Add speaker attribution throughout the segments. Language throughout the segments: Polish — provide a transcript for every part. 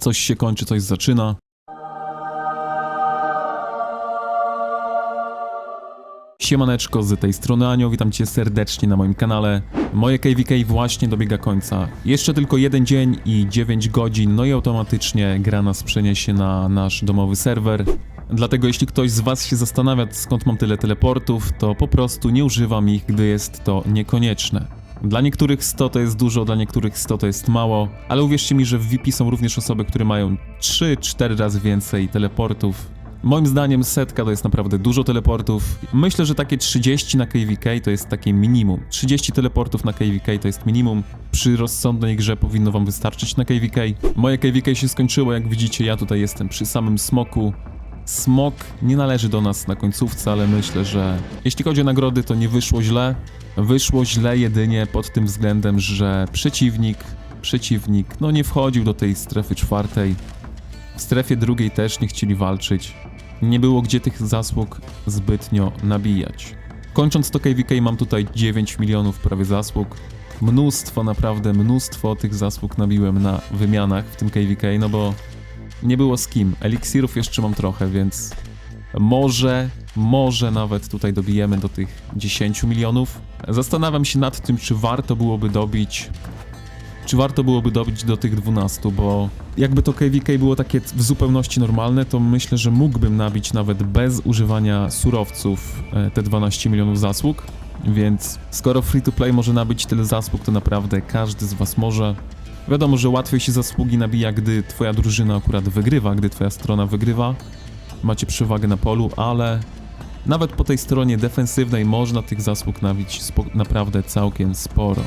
Speaker 1: Coś się kończy, coś zaczyna. Siemaneczko, z tej strony Anioł, witam Cię serdecznie na moim kanale. Moje KVK właśnie dobiega końca. Jeszcze tylko jeden dzień i 9 godzin, no i automatycznie gra nas przeniesie na nasz domowy serwer. Dlatego jeśli ktoś z Was się zastanawia, skąd mam tyle teleportów, to po prostu nie używam ich, gdy jest to niekonieczne. Dla niektórych 100 to jest dużo, dla niektórych 100 to jest mało, ale uwierzcie mi, że w VP są również osoby, które mają 3-4 razy więcej teleportów. Moim zdaniem 100 to jest naprawdę dużo teleportów. Myślę, że takie 30 na KVK to jest takie minimum. 30 teleportów na KVK to jest minimum. Przy rozsądnej grze powinno Wam wystarczyć na KVK. Moje KVK się skończyło, jak widzicie, ja tutaj jestem przy samym smoku. Smok nie należy do nas na końcówce, ale myślę, że jeśli chodzi o nagrody, to nie wyszło źle. Wyszło źle jedynie pod tym względem, że przeciwnik, no nie wchodził do tej strefy czwartej. W strefie drugiej też nie chcieli walczyć. Nie było gdzie tych zasług zbytnio nabijać. Kończąc to KVK mam tutaj 9 milionów prawie zasług. Mnóstwo, naprawdę mnóstwo tych zasług nabiłem na wymianach w tym KVK, no bo nie było z kim. Eliksirów jeszcze mam trochę, więc może nawet tutaj dobijemy do tych 10 milionów. Zastanawiam się nad tym, czy warto byłoby dobić do tych 12, bo jakby to KVK było takie w zupełności normalne, to myślę, że mógłbym nabić nawet bez używania surowców te 12 milionów zasług, więc skoro free to play może nabyć tyle zasług, to naprawdę każdy z Was może. Wiadomo, że łatwiej się zasługi nabija, gdy Twoja drużyna akurat wygrywa, gdy Twoja strona wygrywa, macie przewagę na polu, ale nawet po tej stronie defensywnej można tych zasług nabić naprawdę całkiem sporo.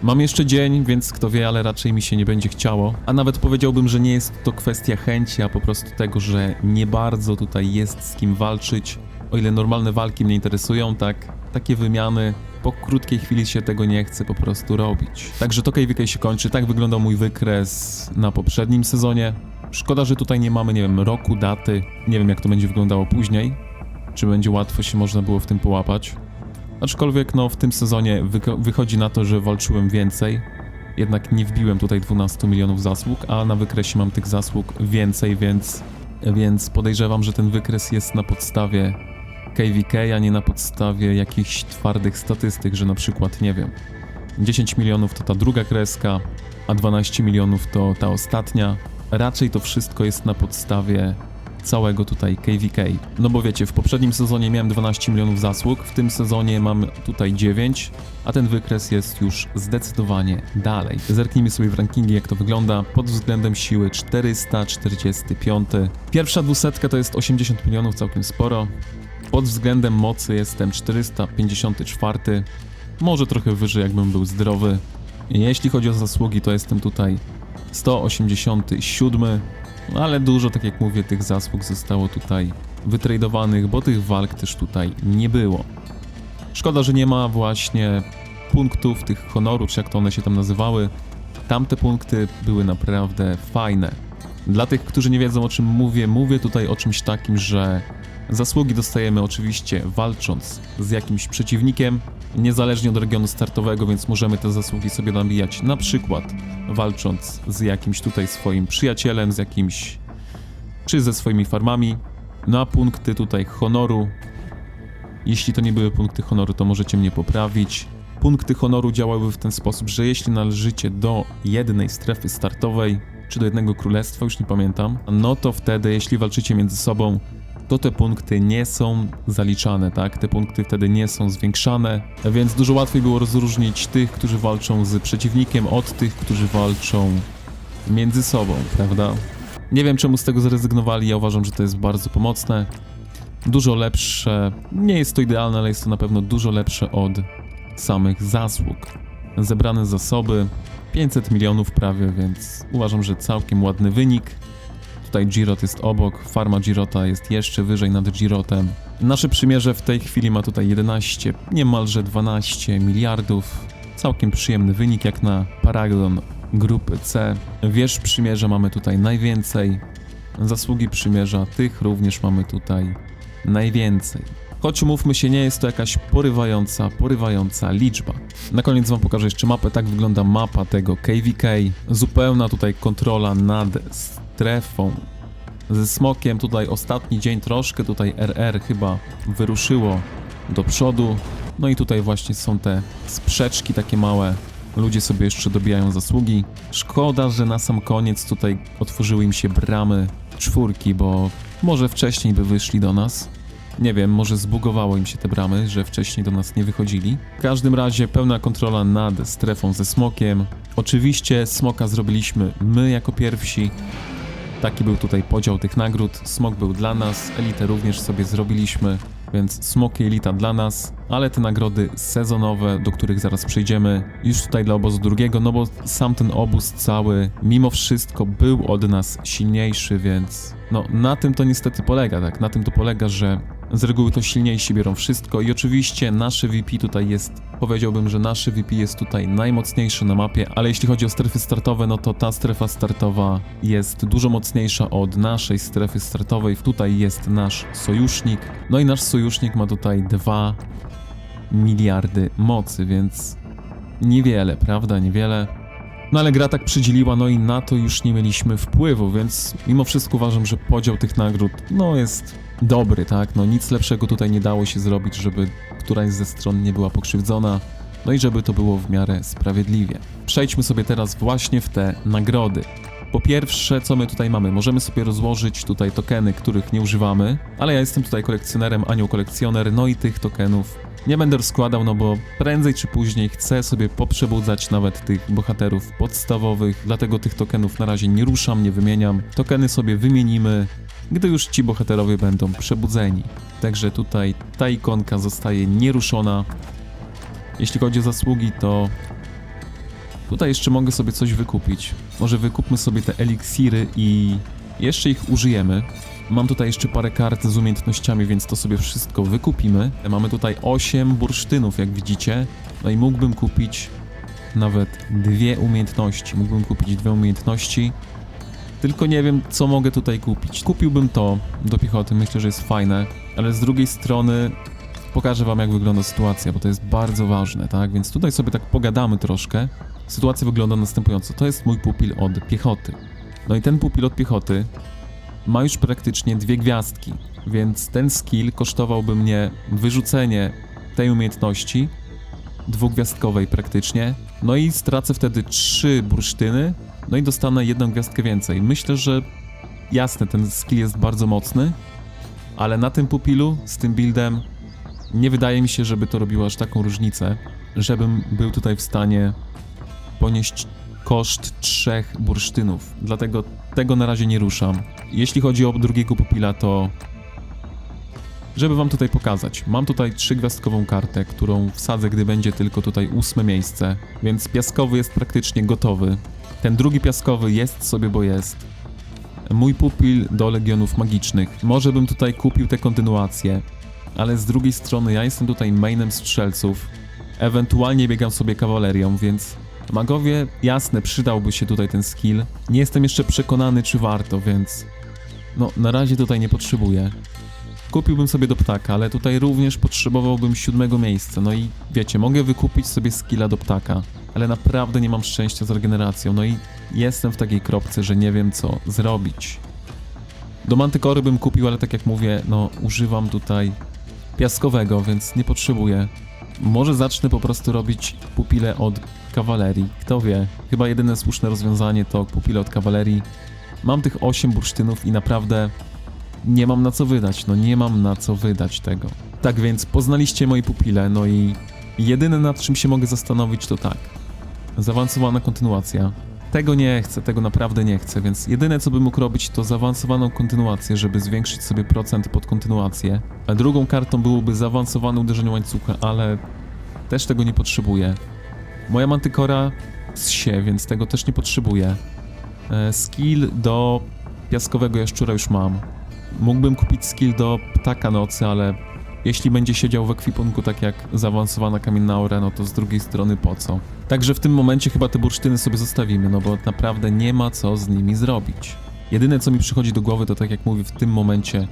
Speaker 1: Mam jeszcze dzień, więc kto wie, ale raczej mi się nie będzie chciało. A nawet powiedziałbym, że nie jest to kwestia chęci, a po prostu tego, że nie bardzo tutaj jest z kim walczyć. O ile normalne walki mnie interesują, tak takie wymiany po krótkiej chwili się tego nie chce po prostu robić. Także to KVK się kończy. Tak wyglądał mój wykres na poprzednim sezonie. Szkoda, że tutaj nie mamy, nie wiem, roku, daty. Nie wiem, jak to będzie wyglądało później. Czy będzie łatwo się można było w tym połapać. Aczkolwiek no w tym sezonie wychodzi na to, że walczyłem więcej, jednak nie wbiłem tutaj 12 milionów zasług, a na wykresie mam tych zasług więcej, więc podejrzewam, że ten wykres jest na podstawie KVK, a nie na podstawie jakichś twardych statystyk, że na przykład, nie wiem, 10 milionów to ta druga kreska, a 12 milionów to ta ostatnia. Raczej to wszystko jest na podstawie całego tutaj KVK. No bo wiecie, w poprzednim sezonie miałem 12 milionów zasług, w tym sezonie mam tutaj 9, a ten wykres jest już zdecydowanie dalej. Zerknijmy sobie w rankingi, jak to wygląda. Pod względem siły 445. Pierwsza 200 to jest 80 milionów, całkiem sporo. Pod względem mocy jestem 454. Może trochę wyżej, jakbym był zdrowy. Jeśli chodzi o zasługi, to jestem tutaj 187. Ale dużo, tak jak mówię, tych zasług zostało tutaj wytradowanych, bo tych walk też tutaj nie było. Szkoda, że nie ma właśnie punktów tych honoru, czy jak to one się tam nazywały. Tamte punkty były naprawdę fajne. Dla tych, którzy nie wiedzą, o czym mówię tutaj o czymś takim, że zasługi dostajemy oczywiście walcząc z jakimś przeciwnikiem, niezależnie od regionu startowego, więc możemy te zasługi sobie nabijać na przykład walcząc z jakimś tutaj swoim przyjacielem, z jakimś, czy ze swoimi farmami. Na punkty tutaj honoru, jeśli to nie były punkty honoru, to możecie mnie poprawić. Punkty honoru działały w ten sposób, że jeśli należycie do jednej strefy startowej, czy do jednego królestwa, już nie pamiętam, no to wtedy, jeśli walczycie między sobą, to te punkty nie są zaliczane, tak? Te punkty wtedy nie są zwiększane, więc dużo łatwiej było rozróżnić tych, którzy walczą z przeciwnikiem, od tych, którzy walczą między sobą, prawda? Nie wiem, czemu z tego zrezygnowali, ja uważam, że to jest bardzo pomocne. Dużo lepsze, nie jest to idealne, ale jest to na pewno dużo lepsze od samych zasług. Zebrane zasoby, 500 milionów prawie, więc uważam, że całkiem ładny wynik. Tutaj Girot jest obok, farma Girota jest jeszcze wyżej nad Girotem. Nasze przymierze w tej chwili ma tutaj 11, niemalże 12 miliardów. Całkiem przyjemny wynik jak na Paragon grupy C. Wież przymierza mamy tutaj najwięcej. Zasługi przymierza tych również mamy tutaj najwięcej. Choć umówmy się, nie jest to jakaś porywająca liczba. Na koniec wam pokażę jeszcze mapę. Tak wygląda mapa tego KVK. Zupełna tutaj kontrola nad strefą ze smokiem. Tutaj ostatni dzień troszkę, tutaj RR chyba wyruszyło do przodu. No i tutaj właśnie są te sprzeczki takie małe. Ludzie sobie jeszcze dobijają zasługi. Szkoda, że na sam koniec tutaj otworzyły im się bramy 4, bo może wcześniej by wyszli do nas. Nie wiem, może zbugowało im się te bramy, że wcześniej do nas nie wychodzili. W każdym razie pełna kontrola nad strefą ze smokiem. Oczywiście smoka zrobiliśmy my jako pierwsi. Taki był tutaj podział tych nagród. Smok był dla nas, elitę również sobie zrobiliśmy, więc smok i elita dla nas, ale te nagrody sezonowe, do których zaraz przejdziemy, już tutaj dla obozu drugiego, no bo sam ten obóz cały, mimo wszystko był od nas silniejszy, więc no na tym to niestety polega, tak? Na tym to polega, że z reguły to silniejsi biorą wszystko i oczywiście nasze VP tutaj jest, powiedziałbym, że nasze VP jest tutaj najmocniejsze na mapie, ale jeśli chodzi o strefy startowe, no to ta strefa startowa jest dużo mocniejsza od naszej strefy startowej. Tutaj jest nasz sojusznik, no i nasz sojusznik ma tutaj 2 miliardy mocy, więc niewiele, prawda? Niewiele. No ale gra tak przydzieliła, no i na to już nie mieliśmy wpływu, więc mimo wszystko uważam, że podział tych nagród, no jest dobry, tak? No nic lepszego tutaj nie dało się zrobić, żeby któraś ze stron nie była pokrzywdzona, no i żeby to było w miarę sprawiedliwie. Przejdźmy sobie teraz właśnie w te nagrody. Po pierwsze, co my tutaj mamy? Możemy sobie rozłożyć tutaj tokeny, których nie używamy, ale ja jestem tutaj kolekcjonerem, anioł kolekcjoner, no i tych tokenów nie będę rozkładał, no bo prędzej czy później chcę sobie poprzebudzać nawet tych bohaterów podstawowych, dlatego tych tokenów na razie nie ruszam, nie wymieniam. Tokeny sobie wymienimy, gdy już ci bohaterowie będą przebudzeni. Także tutaj ta ikonka zostaje nieruszona. Jeśli chodzi o zasługi, to tutaj jeszcze mogę sobie coś wykupić. Może wykupmy sobie te eliksiry i jeszcze ich użyjemy. Mam tutaj jeszcze parę kart z umiejętnościami, więc to sobie wszystko wykupimy. Mamy tutaj 8 bursztynów, jak widzicie. No i mógłbym kupić nawet 2 umiejętności. Mógłbym kupić 2 umiejętności. Tylko nie wiem, co mogę tutaj kupić. Kupiłbym to do piechoty, myślę, że jest fajne. Ale z drugiej strony pokażę wam, jak wygląda sytuacja, bo to jest bardzo ważne, tak? Więc tutaj sobie tak pogadamy troszkę. Sytuacja wygląda następująco. To jest mój pupil od piechoty. No i ten pupil od piechoty ma już praktycznie 2 gwiazdki, więc ten skill kosztowałby mnie wyrzucenie tej umiejętności, 2-gwiazdkowej praktycznie, no i stracę wtedy 3 bursztyny, no i dostanę 1 gwiazdkę więcej. Myślę, że jasne, ten skill jest bardzo mocny, ale na tym pupilu, z tym buildem, nie wydaje mi się, żeby to robiło aż taką różnicę, żebym był tutaj w stanie ponieść koszt 3 bursztynów, dlatego tego na razie nie ruszam. Jeśli chodzi o drugiego pupila, to żeby wam tutaj pokazać, mam tutaj 3-gwiazdkową kartę, którą wsadzę, gdy będzie tylko tutaj 8 miejsce, więc piaskowy jest praktycznie gotowy. Ten drugi piaskowy jest sobie, bo jest. Mój pupil do Legionów Magicznych. Może bym tutaj kupił tę kontynuację, ale z drugiej strony ja jestem tutaj mainem strzelców, ewentualnie biegam sobie kawalerią, więc magowie, jasne, przydałby się tutaj ten skill. Nie jestem jeszcze przekonany, czy warto, więc no, na razie tutaj nie potrzebuję. Kupiłbym sobie do ptaka, ale tutaj również potrzebowałbym 7 miejsca. No i wiecie, mogę wykupić sobie skilla do ptaka, ale naprawdę nie mam szczęścia z regeneracją. No i jestem w takiej kropce, że nie wiem, co zrobić. Do mantykory bym kupił, ale tak jak mówię, no używam tutaj piaskowego, więc nie potrzebuję. Może zacznę po prostu robić pupile od kawalerii. Kto wie, chyba jedyne słuszne rozwiązanie to pupile od kawalerii. Mam tych 8 bursztynów i naprawdę nie mam na co wydać, no nie mam na co wydać tego. Tak więc poznaliście moje pupile, no i jedyne, nad czym się mogę zastanowić, to tak. Zaawansowana kontynuacja. Tego nie chcę, tego naprawdę nie chcę, więc jedyne, co bym mógł robić, to zaawansowaną kontynuację, żeby zwiększyć sobie procent pod kontynuację. A drugą kartą byłoby zaawansowane uderzenie łańcucha, ale też tego nie potrzebuję. Moja mantykora zsie, więc tego też nie potrzebuję. Skill do piaskowego jaszczura już mam. Mógłbym kupić skill do ptaka nocy, ale jeśli będzie siedział w ekwipunku tak jak zaawansowana kamienna aura, no to z drugiej strony po co? Także w tym momencie chyba te bursztyny sobie zostawimy, no bo naprawdę nie ma co z nimi zrobić. Jedyne, co mi przychodzi do głowy, to tak jak mówię, w tym momencie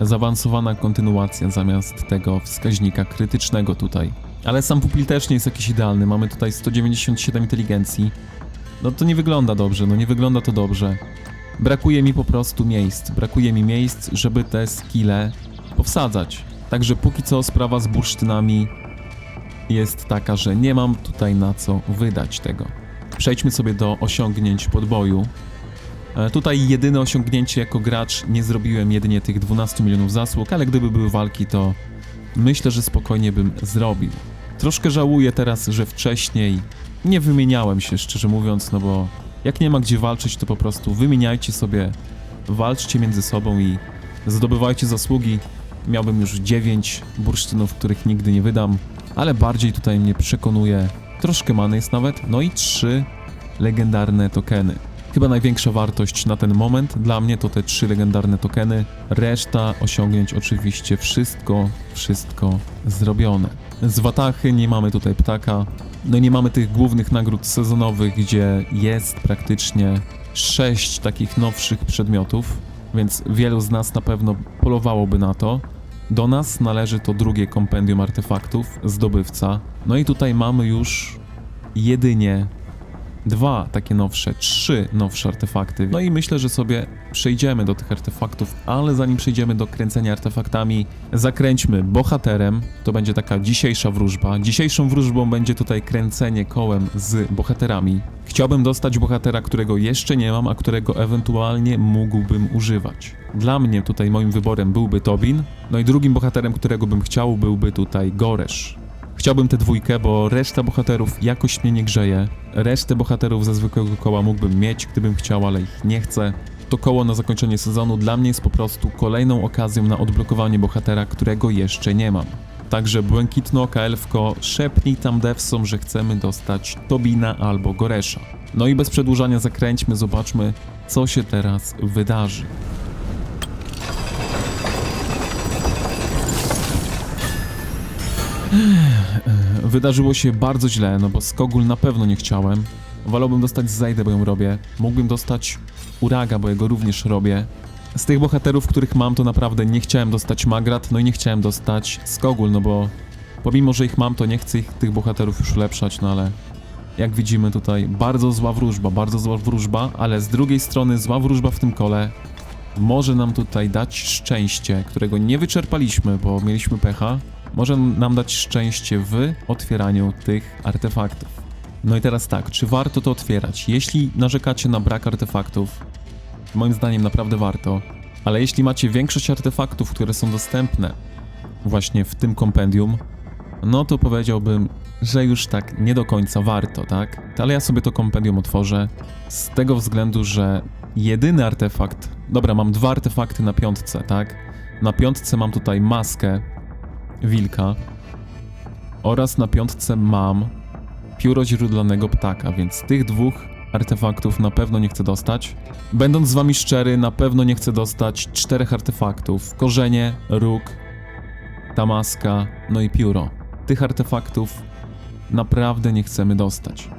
Speaker 1: zaawansowana kontynuacja zamiast tego wskaźnika krytycznego tutaj. Ale sam pupil też nie jest jakiś idealny, mamy tutaj 197 inteligencji. No to nie wygląda dobrze, no nie wygląda to dobrze. Brakuje mi po prostu miejsc, żeby te skille powsadzać. Także póki co sprawa z bursztynami jest taka, że nie mam tutaj na co wydać tego. Przejdźmy sobie do osiągnięć podboju. Tutaj jedyne osiągnięcie jako gracz, nie zrobiłem jedynie tych 12 milionów zasług, ale gdyby były walki, to myślę, że spokojnie bym zrobił. Troszkę żałuję teraz, że wcześniej nie wymieniałem się, szczerze mówiąc, no bo jak nie ma gdzie walczyć, to po prostu wymieniajcie sobie, walczcie między sobą i zdobywajcie zasługi. Miałbym już 9 bursztynów, których nigdy nie wydam, ale bardziej tutaj mnie przekonuje, troszkę many jest nawet, no i 3 legendarne tokeny. Chyba największa wartość na ten moment dla mnie to te 3 legendarne tokeny. Reszta osiągnięć oczywiście wszystko zrobione. Z Watachy nie mamy tutaj ptaka. No i nie mamy tych głównych nagród sezonowych, gdzie jest praktycznie 6 takich nowszych przedmiotów, więc wielu z nas na pewno polowałoby na to. Do nas należy to drugie kompendium artefaktów, zdobywca. No i tutaj mamy już jedynie 2 takie nowsze, 3 nowsze artefakty. No i myślę, że sobie przejdziemy do tych artefaktów, ale zanim przejdziemy do kręcenia artefaktami, zakręćmy bohaterem. To będzie taka dzisiejsza wróżba. Dzisiejszą wróżbą będzie tutaj kręcenie kołem z bohaterami. Chciałbym dostać bohatera, którego jeszcze nie mam, a którego ewentualnie mógłbym używać. Dla mnie tutaj moim wyborem byłby Tobin, no i drugim bohaterem, którego bym chciał, byłby tutaj Goresz. Chciałbym tę dwójkę, bo reszta bohaterów jakoś mnie nie grzeje. Resztę bohaterów ze zwykłego koła mógłbym mieć, gdybym chciał, ale ich nie chcę. To koło na zakończenie sezonu dla mnie jest po prostu kolejną okazją na odblokowanie bohatera, którego jeszcze nie mam. Także błękitnooka elfko, szepnij tam devsom, że chcemy dostać Tobina albo Goresza. No i bez przedłużania zakręćmy, zobaczmy, co się teraz wydarzy. Wydarzyło się bardzo źle, no bo Skogul na pewno nie chciałem. Wolałbym dostać Zejdę, bo ją robię. Mógłbym dostać Uraga, bo jego również robię. Z tych bohaterów, których mam, to naprawdę nie chciałem dostać Magrat, no i nie chciałem dostać Skogul, no bo pomimo, że ich mam, to nie chcę tych bohaterów już ulepszać, no ale jak widzimy tutaj bardzo zła wróżba, ale z drugiej strony zła wróżba w tym kole może nam tutaj dać szczęście, którego nie wyczerpaliśmy, bo mieliśmy pecha. Może nam dać szczęście w otwieraniu tych artefaktów. No i teraz tak, czy warto to otwierać? Jeśli narzekacie na brak artefaktów, moim zdaniem naprawdę warto, ale jeśli macie większość artefaktów, które są dostępne właśnie w tym kompendium, no to powiedziałbym, że już tak nie do końca warto, tak? Ale ja sobie to kompendium otworzę z tego względu, że jedyny artefakt... Dobra, mam 2 artefakty na 5, tak? Na 5 mam tutaj maskę wilka oraz na 5 mam pióro źródlanego ptaka, więc tych 2 artefaktów na pewno nie chcę dostać. Będąc z wami szczery, na pewno nie chcę dostać 4 artefaktów. Korzenie, róg, ta maska, no i pióro. Tych artefaktów naprawdę nie chcemy dostać.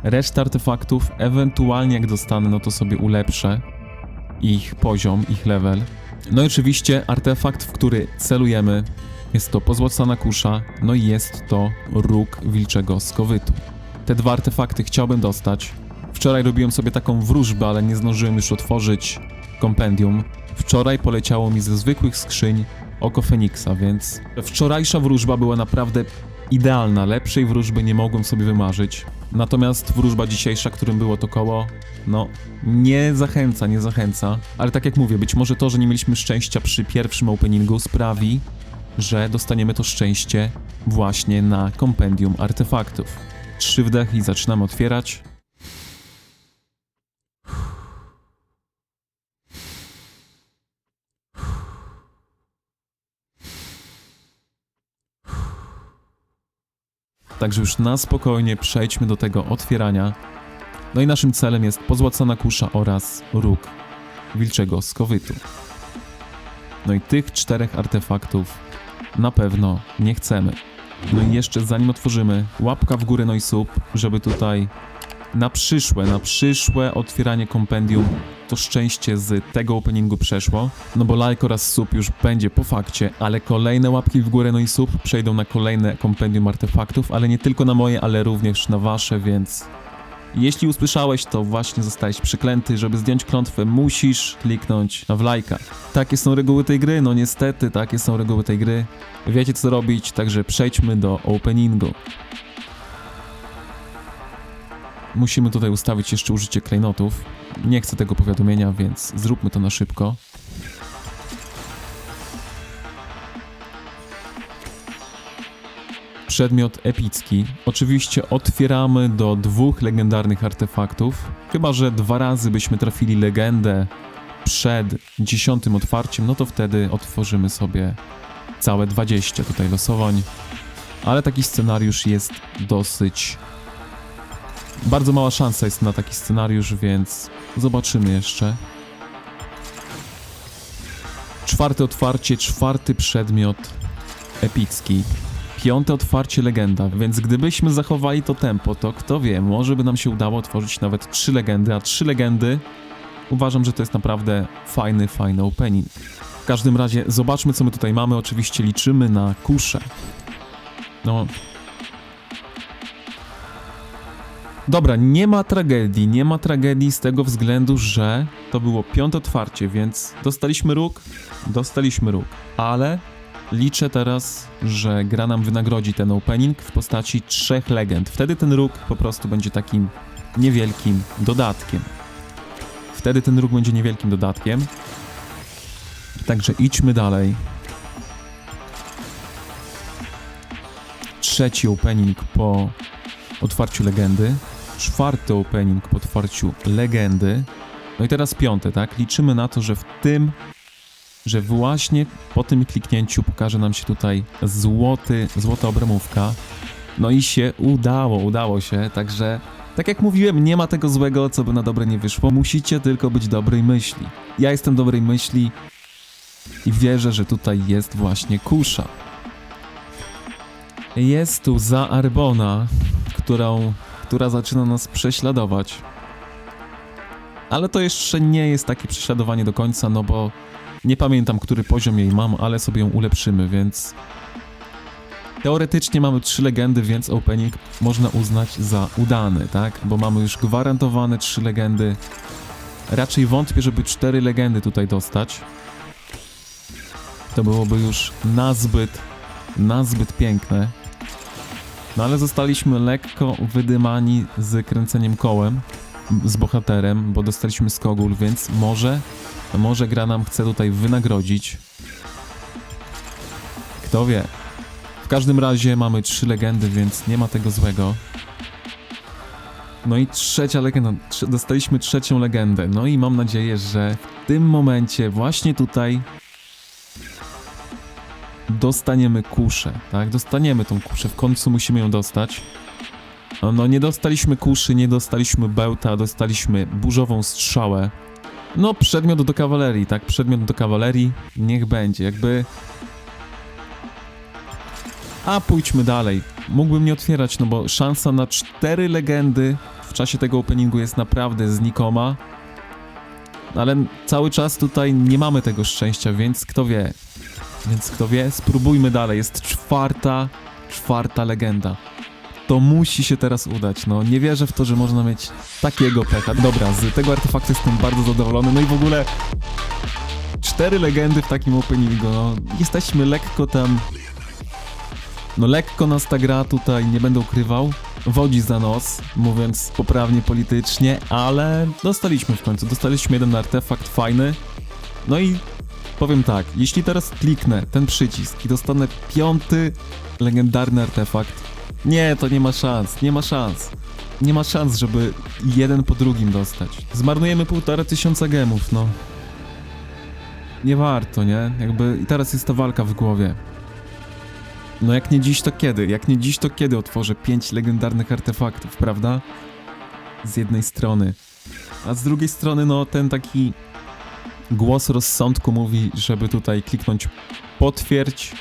Speaker 1: Resztę artefaktów, ewentualnie jak dostanę, no to sobie ulepszę ich poziom, ich level. No i oczywiście artefakt, w który celujemy, jest to pozłacana kusza, no i jest to róg wilczego skowytu. Te 2 artefakty chciałbym dostać. Wczoraj robiłem sobie taką wróżbę, ale nie zdążyłem już otworzyć kompendium. Wczoraj poleciało mi ze zwykłych skrzyń oko Feniksa, więc wczorajsza wróżba była naprawdę idealna. Lepszej wróżby nie mogłem sobie wymarzyć. Natomiast wróżba dzisiejsza, którym było to koło, no nie zachęca. Ale tak jak mówię, być może to, że nie mieliśmy szczęścia przy pierwszym openingu sprawi, że dostaniemy to szczęście właśnie na kompendium artefaktów. 3 wdechy i zaczynamy otwierać. Także już na spokojnie przejdźmy do tego otwierania. No i naszym celem jest pozłacana kusza oraz róg wilczego skowytu. No i tych 4 artefaktów na pewno nie chcemy. No i jeszcze zanim otworzymy, łapka w górę, no i sub, żeby tutaj na przyszłe otwieranie kompendium to szczęście z tego openingu przeszło, no bo like oraz sub już będzie po fakcie, ale kolejne łapki w górę, no i sub przejdą na kolejne kompendium artefaktów, ale nie tylko na moje, ale również na wasze, więc jeśli usłyszałeś, to właśnie zostałeś przyklęty. Żeby zdjąć klątwę, musisz kliknąć w lajka. Takie są reguły tej gry, no niestety, takie są reguły tej gry. Wiecie co robić, także przejdźmy do openingu. Musimy tutaj ustawić jeszcze użycie klejnotów. Nie chcę tego powiadomienia, więc zróbmy to na szybko. Przedmiot epicki. Oczywiście otwieramy do 2 legendarnych artefaktów. Chyba że 2 razy byśmy trafili legendę przed 10. otwarciem, no to wtedy otworzymy sobie całe 20 tutaj losowań. Ale taki scenariusz jest dosyć... Bardzo mała szansa jest na taki scenariusz, więc zobaczymy jeszcze. 4. otwarcie, 4. przedmiot epicki. 5. otwarcie legenda, więc gdybyśmy zachowali to tempo, to kto wie, może by nam się udało otworzyć nawet 3 legendy, a 3 legendy uważam, że to jest naprawdę fajny opening. W każdym razie zobaczmy co my tutaj mamy, oczywiście liczymy na kuszę. No... Dobra, nie ma tragedii z tego względu, że to było 5. otwarcie, więc dostaliśmy róg, ale liczę teraz, że gra nam wynagrodzi ten opening w postaci 3 legend. Wtedy ten róg po prostu będzie takim niewielkim dodatkiem. Także idźmy dalej. 3. opening po otwarciu legendy. 4. opening po otwarciu legendy. No i teraz 5, tak? Liczymy na to, że właśnie po tym kliknięciu pokaże nam się tutaj złota obramówka. No i się udało się, także tak jak mówiłem, nie ma tego złego, co by na dobre nie wyszło. Musicie tylko być dobrej myśli. Ja jestem dobrej myśli i wierzę, że tutaj jest właśnie kusza. Jest tu za Arbona, która zaczyna nas prześladować. Ale to jeszcze nie jest takie prześladowanie do końca, no bo nie pamiętam, który poziom jej mam, ale sobie ją ulepszymy, więc... Teoretycznie mamy 3 legendy, więc opening można uznać za udany, tak? Bo mamy już gwarantowane 3 legendy. Raczej wątpię, żeby 4 legendy tutaj dostać. To byłoby już nazbyt piękne. No ale zostaliśmy lekko wydymani z kręceniem kołem, z bohaterem, bo dostaliśmy skogul, więc może gra nam chce tutaj wynagrodzić. Kto wie. W każdym razie mamy 3 legendy, więc nie ma tego złego. No i 3. legenda, dostaliśmy 3. legendę. No i mam nadzieję, że w tym momencie właśnie tutaj dostaniemy kuszę, tak? Dostaniemy tą kuszę, w końcu musimy ją dostać. No nie dostaliśmy kuszy, nie dostaliśmy bełta, dostaliśmy burzową strzałę. No przedmiot do kawalerii, tak? Przedmiot do kawalerii, niech będzie, jakby... A pójdźmy dalej. Mógłbym nie otwierać, no bo szansa na 4 legendy w czasie tego openingu jest naprawdę znikoma. Ale cały czas tutaj nie mamy tego szczęścia, więc kto wie. Spróbujmy dalej. Jest 4. legenda. To musi się teraz udać, no. Nie wierzę w to, że można mieć takiego pecha. Dobra, z tego artefaktu jestem bardzo zadowolony. No i w ogóle 4 legendy w takim openingu, no. Jesteśmy lekko tam... No lekko nas ta gra tutaj, nie będę ukrywał, wodzi za nos, mówiąc poprawnie politycznie, ale dostaliśmy w końcu. Dostaliśmy jeden artefakt fajny. No i powiem tak, jeśli teraz kliknę ten przycisk i dostanę 5. legendarny artefakt, nie, to nie ma szans. Nie ma szans, żeby jeden po drugim dostać. Zmarnujemy 1500 gemów, no. Nie warto, nie? Jakby i teraz jest ta walka w głowie. No jak nie dziś, to kiedy? Jak nie dziś, to kiedy otworzę 5 legendarnych artefaktów, prawda? Z jednej strony. A z drugiej strony, no ten taki głos rozsądku mówi, żeby tutaj kliknąć potwierdź.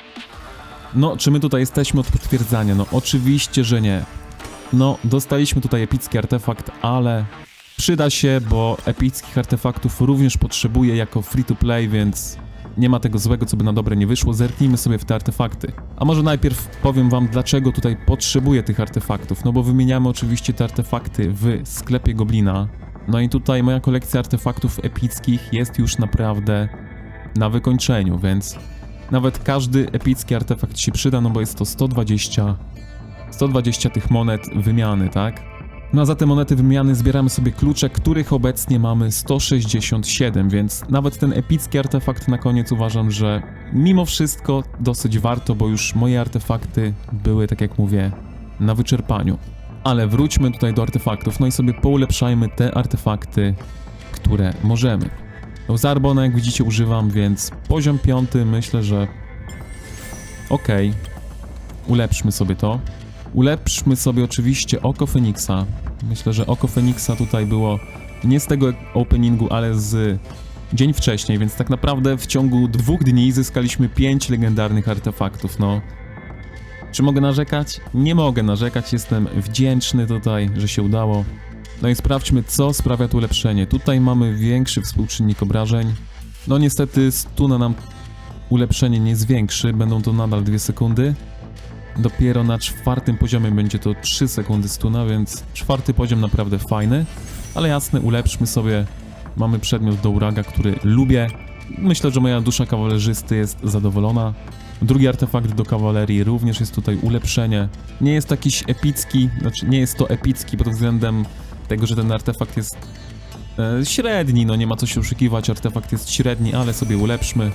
Speaker 1: No, czy my tutaj jesteśmy od potwierdzania? No oczywiście, że nie. No, dostaliśmy tutaj epicki artefakt, ale przyda się, bo epickich artefaktów również potrzebuję jako free to play, więc nie ma tego złego, co by na dobre nie wyszło. Zerknijmy sobie w te artefakty. A może najpierw powiem wam, dlaczego tutaj potrzebuję tych artefaktów. No bo wymieniamy oczywiście te artefakty w sklepie Goblina. No i tutaj moja kolekcja artefaktów epickich jest już naprawdę na wykończeniu, więc nawet każdy epicki artefakt się przyda, no bo jest to 120 tych monet wymiany, tak? No a za te monety wymiany zbieramy sobie klucze, których obecnie mamy 167, więc nawet ten epicki artefakt na koniec uważam, że mimo wszystko dosyć warto, bo już moje artefakty były, tak jak mówię, na wyczerpaniu. Ale wróćmy tutaj do artefaktów, no i sobie poulepszajmy te artefakty, które możemy. Zarbona, jak widzicie, używam, więc poziom 5 myślę, że okej. Ulepszmy sobie to. Ulepszmy sobie oczywiście oko Feniksa. Myślę, że oko Feniksa tutaj było nie z tego openingu, ale z dzień wcześniej, więc tak naprawdę w ciągu 2 dni zyskaliśmy 5 legendarnych artefaktów, no. Czy mogę narzekać? Nie mogę narzekać, jestem wdzięczny tutaj, że się udało. No i sprawdźmy, co sprawia to ulepszenie. Tutaj mamy większy współczynnik obrażeń. No niestety stuna nam ulepszenie nie zwiększy, będą to nadal 2 sekundy. Dopiero na 4. poziomie będzie to 3 sekundy stuna, więc 4. poziom naprawdę fajny. Ale jasne, ulepszmy sobie. Mamy przedmiot do uraga, który lubię. Myślę, że moja dusza kawalerzysty jest zadowolona. Drugi artefakt do kawalerii również jest tutaj ulepszenie. Nie jest to jakiś epicki, znaczy nie jest to epicki pod względem tego, że ten artefakt jest średni, no nie ma co się oszukiwać, artefakt jest średni, ale sobie ulepszmy.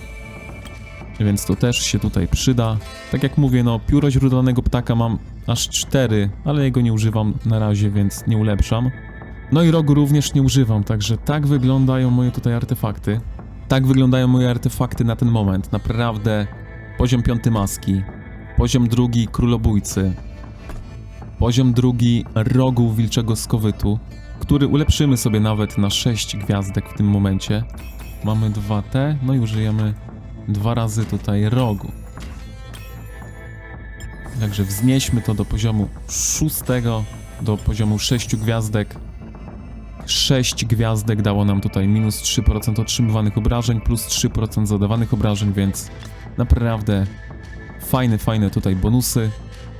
Speaker 1: Więc to też się tutaj przyda. Tak jak mówię, no pióro źródlanego ptaka mam aż 4, ale jego nie używam na razie, więc nie ulepszam. No i rogu również nie używam, także tak wyglądają moje tutaj artefakty. Tak wyglądają moje artefakty na ten moment. Naprawdę poziom 5 maski, poziom 2 królobójcy, poziom 2 rogu wilczego skowytu, który ulepszymy sobie nawet na 6 gwiazdek w tym momencie. Mamy 2T, no i użyjemy 2 razy tutaj rogu. Także wznieśmy to do poziomu 6, do poziomu 6 gwiazdek. 6 gwiazdek dało nam tutaj minus 3% otrzymywanych obrażeń, plus 3% zadawanych obrażeń, więc naprawdę fajne tutaj bonusy.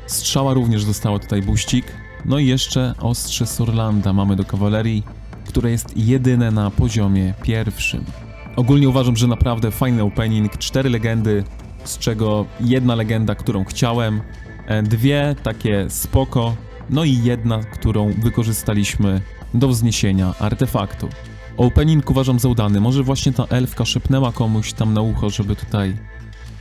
Speaker 1: Strzała również dostała tutaj buścik. No i jeszcze ostrze Sorlanda mamy do kawalerii, które jest jedyne na poziomie 1. Ogólnie uważam, że naprawdę fajny opening, 4 legendy, z czego 1 legenda, którą chciałem, 2 takie spoko, no i 1, którą wykorzystaliśmy do wzniesienia artefaktu. Opening uważam za udany, może właśnie ta elfka szepnęła komuś tam na ucho, żeby tutaj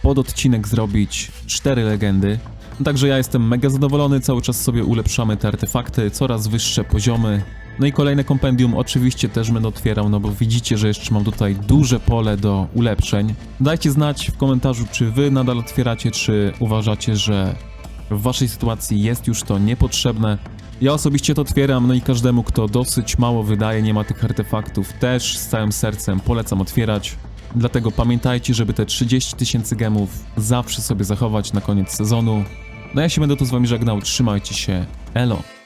Speaker 1: pod odcinek zrobić 4 legendy. Także ja jestem mega zadowolony, cały czas sobie ulepszamy te artefakty, coraz wyższe poziomy. No i kolejne kompendium oczywiście też będę otwierał, no bo widzicie, że jeszcze mam tutaj duże pole do ulepszeń. Dajcie znać w komentarzu, czy wy nadal otwieracie, czy uważacie, że w waszej sytuacji jest już to niepotrzebne. Ja osobiście to otwieram, no i każdemu, kto dosyć mało wydaje, nie ma tych artefaktów, też z całym sercem polecam otwierać. Dlatego pamiętajcie, żeby te 30 000 gemów zawsze sobie zachować na koniec sezonu. No ja się będę tu z wami żegnał, trzymajcie się, elo!